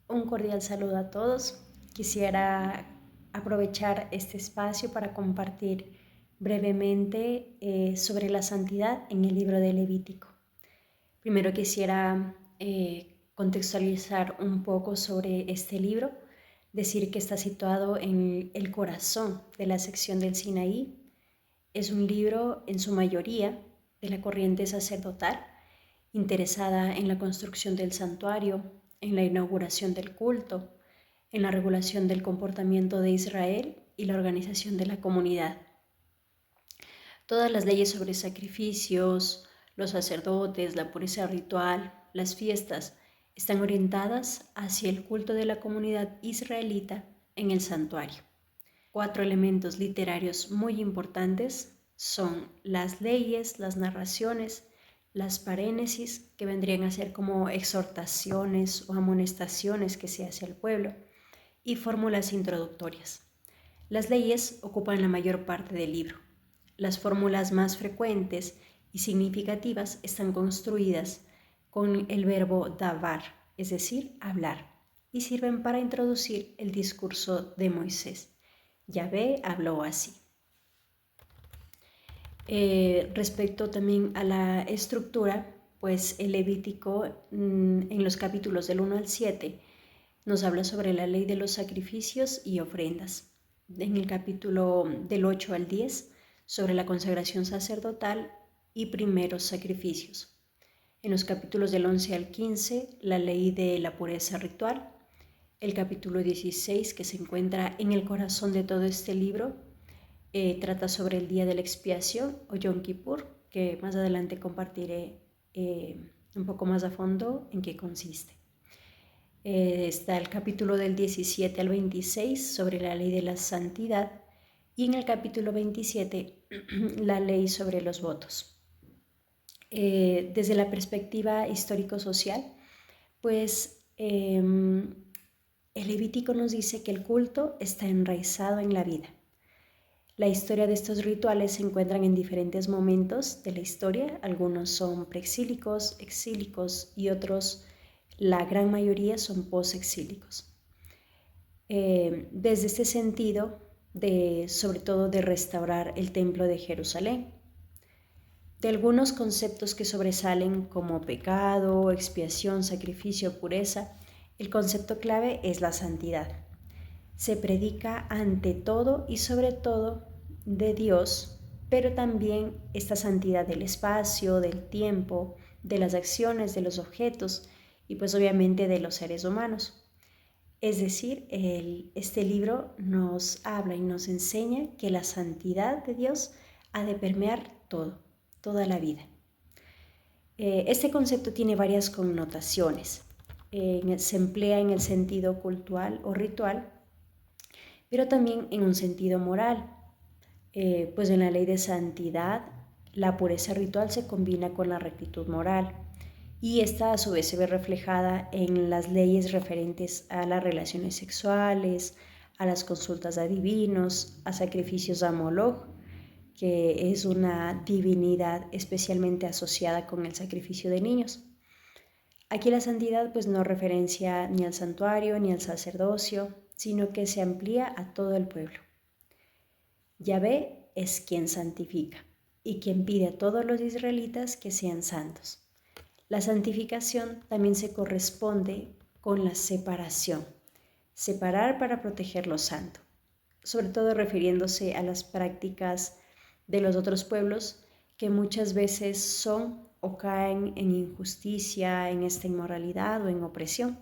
Un cordial saludo a todos. Quisiera aprovechar este espacio para compartir brevemente sobre la santidad en el libro de Levítico. Primero quisiera contextualizar un poco sobre este libro, decir que está situado en el corazón de la sección del Sinaí. Es un libro en su mayoría de la corriente sacerdotal, interesada en la construcción del santuario, en la inauguración del culto, en la regulación del comportamiento de Israel y la organización de la comunidad. Todas las leyes sobre sacrificios, los sacerdotes, la pureza ritual, las fiestas, están orientadas hacia el culto de la comunidad israelita en el santuario. 4 elementos literarios muy importantes son las leyes, las narraciones, las parénesis, que vendrían a ser como exhortaciones o amonestaciones que se hace al pueblo, y fórmulas introductorias. Las leyes ocupan la mayor parte del libro. Las fórmulas más frecuentes y significativas están construidas con el verbo davar, es decir, hablar, y sirven para introducir el discurso de Moisés. Yahvé habló así. Respecto también a la estructura, pues el Levítico en los capítulos del 1 al 7 nos habla sobre la ley de los sacrificios y ofrendas. En el capítulo del 8 al 10 sobre la consagración sacerdotal y primeros sacrificios. En los capítulos del 11 al 15 la ley de la pureza ritual. El capítulo 16, que se encuentra en el corazón de todo este libro, trata sobre el día de la expiación o Yom Kippur, que más adelante compartiré un poco más a fondo en qué consiste. Está el capítulo del 17 al 26 sobre la ley de la santidad y en el capítulo 27 la ley sobre los votos. Desde la perspectiva histórico-social, pues el Levítico nos dice que el culto está enraizado en la vida. La historia de estos rituales se encuentran en diferentes momentos de la historia. Algunos son preexílicos, exílicos y otros, la gran mayoría, son posexílicos. Desde este sentido, sobre todo de restaurar el templo de Jerusalén. De algunos conceptos que sobresalen como pecado, expiación, sacrificio, pureza, el concepto clave es la santidad. Se predica ante todo y sobre todo de Dios, pero también esta santidad del espacio, del tiempo, de las acciones, de los objetos y pues obviamente de los seres humanos. Es decir, este libro nos habla y nos enseña que la santidad de Dios ha de permear todo, toda la vida. Este concepto tiene varias connotaciones. Se emplea en el sentido cultural o ritual, pero también en un sentido moral, pues en la ley de santidad la pureza ritual se combina con la rectitud moral y esta a su vez se ve reflejada en las leyes referentes a las relaciones sexuales, a las consultas a divinos, a sacrificios a Moloch, que es una divinidad especialmente asociada con el sacrificio de niños. Aquí la santidad pues no referencia ni al santuario ni al sacerdocio, sino que se amplía a todo el pueblo. Yahvé es quien santifica y quien pide a todos los israelitas que sean santos. La santificación también se corresponde con la separación, separar para proteger lo santo, sobre todo refiriéndose a las prácticas de los otros pueblos que muchas veces son o caen en injusticia, en esta inmoralidad o en opresión.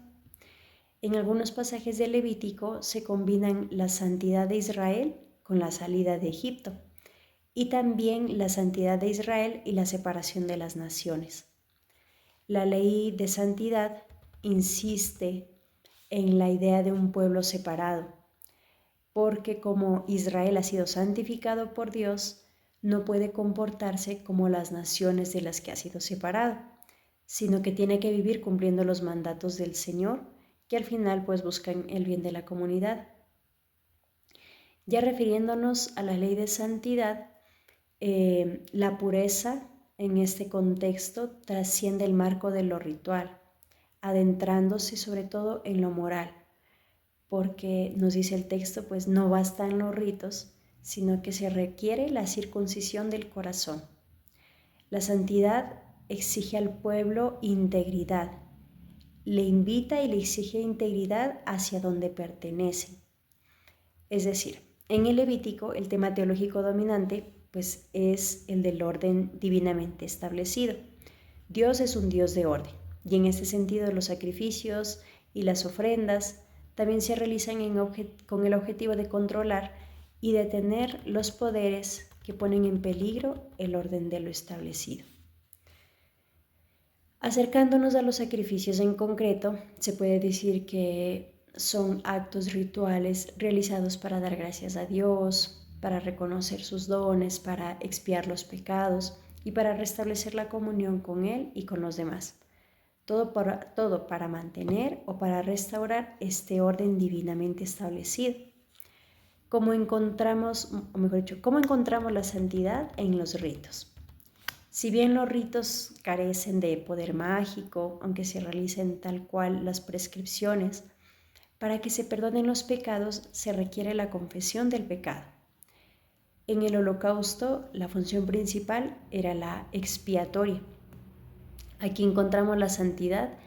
En algunos pasajes del Levítico se combinan la santidad de Israel con la salida de Egipto y también la santidad de Israel y la separación de las naciones. La ley de santidad insiste en la idea de un pueblo separado, porque como Israel ha sido santificado por Dios, no puede comportarse como las naciones de las que ha sido separado, sino que tiene que vivir cumpliendo los mandatos del Señor, que al final pues buscan el bien de la comunidad. Ya refiriéndonos a la ley de santidad, la pureza en este contexto trasciende el marco de lo ritual, adentrándose sobre todo en lo moral, porque nos dice el texto, pues no bastan los ritos, sino que se requiere la circuncisión del corazón. La santidad exige al pueblo integridad, le invita y le exige integridad hacia donde pertenece. Es decir, en el Levítico el tema teológico dominante pues es el del orden divinamente establecido. Dios es un Dios de orden y en este sentido los sacrificios y las ofrendas también se realizan con el objetivo de controlar y detener los poderes que ponen en peligro el orden de lo establecido. Acercándonos a los sacrificios en concreto, se puede decir que son actos rituales realizados para dar gracias a Dios, para reconocer sus dones, para expiar los pecados y para restablecer la comunión con Él y con los demás. Todo para mantener o para restaurar este orden divinamente establecido. ¿Cómo encontramos la santidad en los ritos? Si bien los ritos carecen de poder mágico, aunque se realicen tal cual las prescripciones, para que se perdonen los pecados se requiere la confesión del pecado. En el Holocausto, la función principal era la expiatoria. Aquí encontramos la santidad,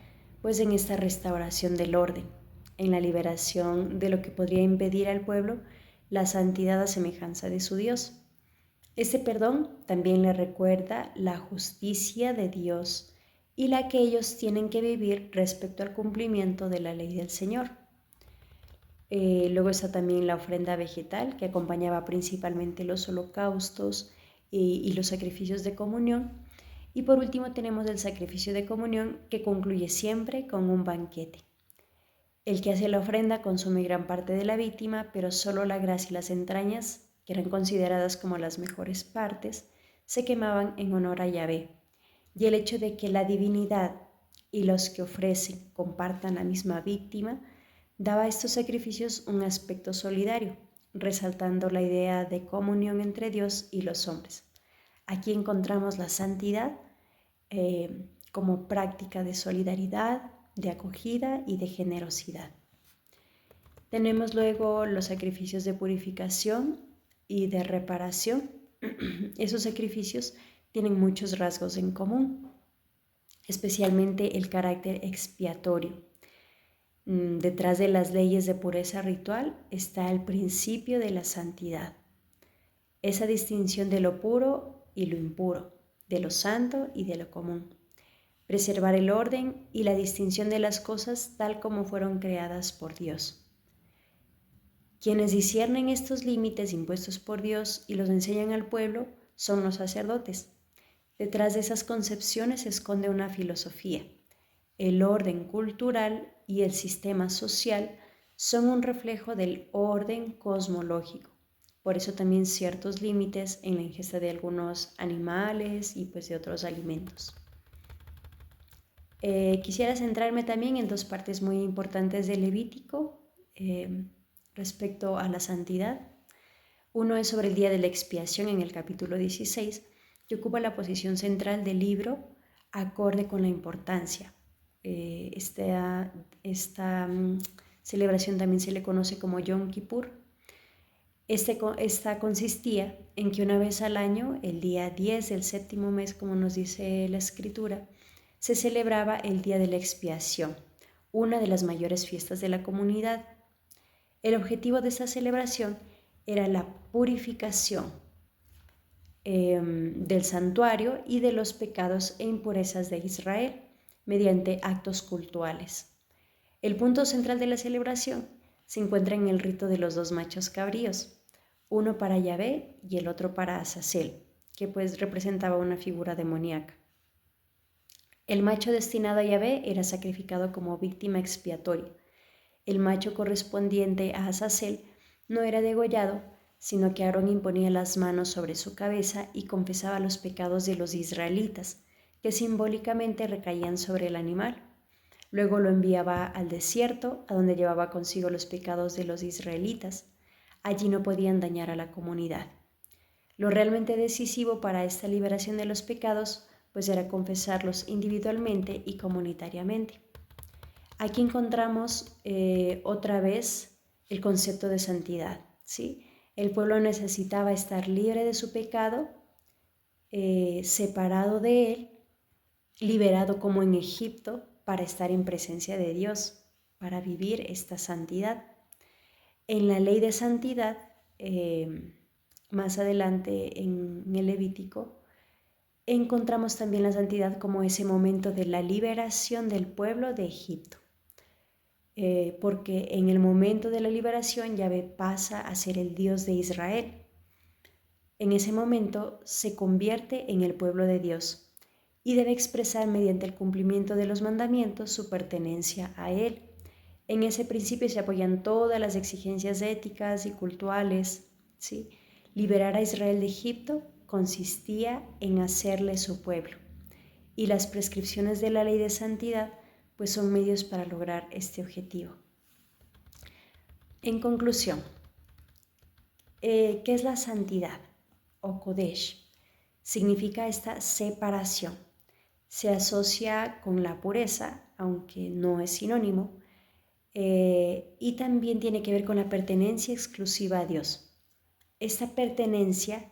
pues en esta restauración del orden, en la liberación de lo que podría impedir al pueblo la santidad a semejanza de su Dios. Este perdón también le recuerda la justicia de Dios y la que ellos tienen que vivir respecto al cumplimiento de la ley del Señor. Luego está también la ofrenda vegetal que acompañaba principalmente los holocaustos y los sacrificios de comunión. Y por último tenemos el sacrificio de comunión que concluye siempre con un banquete. El que hace la ofrenda consume gran parte de la víctima, pero solo la grasa y las entrañas, que eran consideradas como las mejores partes, se quemaban en honor a Yahvé. Y el hecho de que la divinidad y los que ofrecen compartan la misma víctima daba a estos sacrificios un aspecto solidario, resaltando la idea de comunión entre Dios y los hombres. Aquí encontramos la santidad como práctica de solidaridad, de acogida y de generosidad. Tenemos luego los sacrificios de purificación y de reparación. Esos sacrificios tienen muchos rasgos en común, especialmente el carácter expiatorio. Detrás de las leyes de pureza ritual está el principio de la santidad, esa distinción de lo puro y lo impuro, de lo santo y de lo común. Preservar el orden y la distinción de las cosas tal como fueron creadas por Dios. Quienes disciernen estos límites impuestos por Dios y los enseñan al pueblo son los sacerdotes. Detrás de esas concepciones se esconde una filosofía. El orden cultural y el sistema social son un reflejo del orden cosmológico. Por eso también ciertos límites en la ingesta de algunos animales y pues de otros alimentos. Quisiera centrarme también en dos partes muy importantes del Levítico respecto a la santidad. Uno es sobre el día de la expiación en el capítulo 16, que ocupa la posición central del libro acorde con la importancia. Esta celebración también se le conoce como Yom Kippur. Esta consistía en que una vez al año, el día 10 del séptimo mes, como nos dice la Escritura, se celebraba el día de la expiación, una de las mayores fiestas de la comunidad. El objetivo de esta celebración era la purificación del santuario y de los pecados e impurezas de Israel mediante actos cultuales. El punto central de la celebración se encuentra en el rito de los dos machos cabríos, uno para Yahvé y el otro para Azazel, que pues representaba una figura demoníaca. El macho destinado a Yahvé era sacrificado como víctima expiatoria. El macho correspondiente a Azazel no era degollado, sino que Aarón imponía las manos sobre su cabeza y confesaba los pecados de los israelitas, que simbólicamente recaían sobre el animal. Luego lo enviaba al desierto, a donde llevaba consigo los pecados de los israelitas. Allí no podían dañar a la comunidad. Lo realmente decisivo para esta liberación de los pecados pues era confesarlos individualmente y comunitariamente. Aquí encontramos otra vez el concepto de santidad, ¿sí? El pueblo necesitaba estar libre de su pecado, separado de él, liberado como en Egipto para estar en presencia de Dios, para vivir esta santidad. En la ley de santidad, más adelante en el Levítico, encontramos también la santidad como ese momento de la liberación del pueblo de Egipto. Porque en el momento de la liberación Yahvé pasa a ser el Dios de Israel. En ese momento se convierte en el pueblo de Dios y debe expresar mediante el cumplimiento de los mandamientos su pertenencia a Él. En ese principio se apoyan todas las exigencias éticas y culturales, ¿sí? Liberar a Israel de Egipto consistía en hacerle su pueblo, y las prescripciones de la ley de santidad pues son medios para lograr este objetivo. En conclusión, ¿qué es la santidad o Kodesh? Significa esta separación. Se asocia con la pureza, aunque no es sinónimo, y también tiene que ver con la pertenencia exclusiva a Dios. Esta pertenencia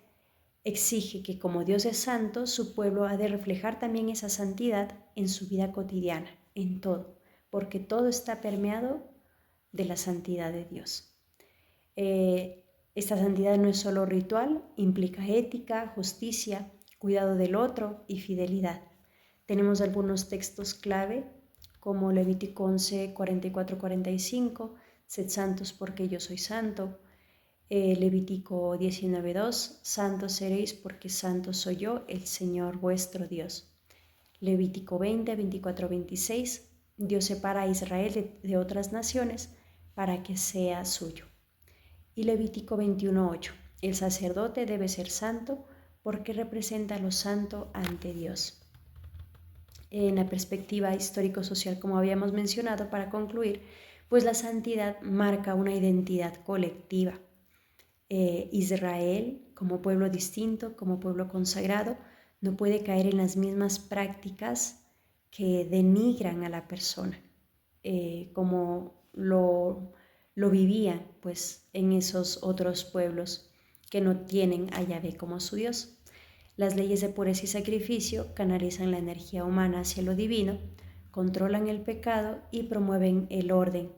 exige que como Dios es santo, su pueblo ha de reflejar también esa santidad en su vida cotidiana, en todo, porque todo está permeado de la santidad de Dios. Esta santidad no es solo ritual, implica ética, justicia, cuidado del otro y fidelidad. Tenemos algunos textos clave como Levítico 11, 44-45, sed santos porque yo soy santo. Levítico 19:2, santos seréis porque santo soy yo, el Señor vuestro Dios. Levítico 20, 24-26, Dios separa a Israel de otras naciones para que sea suyo. Y Levítico 21:8, el sacerdote debe ser santo porque representa lo santo ante Dios. En la perspectiva histórico-social, como habíamos mencionado, para concluir, pues la santidad marca una identidad colectiva. Israel, como pueblo distinto, como pueblo consagrado, no puede caer en las mismas prácticas que denigran a la persona, como lo vivían pues, en esos otros pueblos que no tienen a Yahvé como su Dios. Las leyes de pureza y sacrificio canalizan la energía humana hacia lo divino, controlan el pecado y promueven el orden.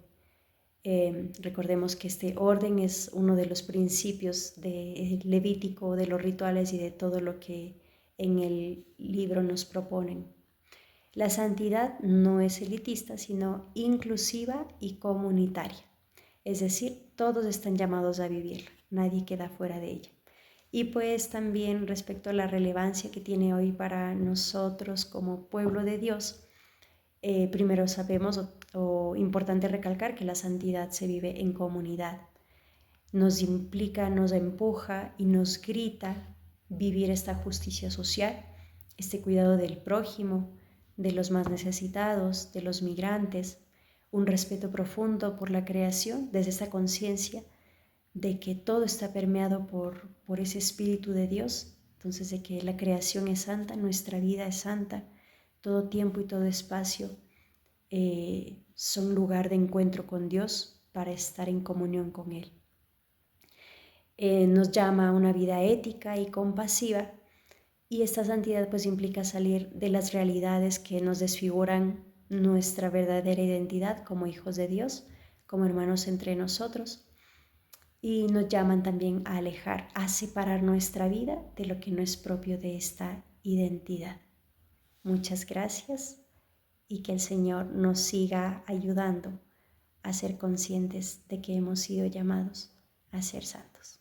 Recordemos que este orden es uno de los principios de Levítico, de los rituales y de todo lo que en el libro nos proponen. La santidad no es elitista, sino inclusiva y comunitaria. Es decir, todos están llamados a vivirla, nadie queda fuera de ella. Y pues también respecto a la relevancia que tiene hoy para nosotros como pueblo de Dios, primero sabemos o importante recalcar que la santidad se vive en comunidad. Nos implica, nos empuja y nos grita vivir esta justicia social, este cuidado del prójimo, de los más necesitados, de los migrantes, un respeto profundo por la creación desde esta conciencia de que todo está permeado por ese Espíritu de Dios, entonces de que la creación es santa, nuestra vida es santa, todo tiempo y todo espacio son lugar de encuentro con Dios para estar en comunión con Él. Nos llama a una vida ética y compasiva, y esta santidad pues implica salir de las realidades que nos desfiguran nuestra verdadera identidad como hijos de Dios, como hermanos entre nosotros, y nos llaman también a alejar, a separar nuestra vida de lo que no es propio de esta identidad. Muchas gracias y que el Señor nos siga ayudando a ser conscientes de que hemos sido llamados a ser santos.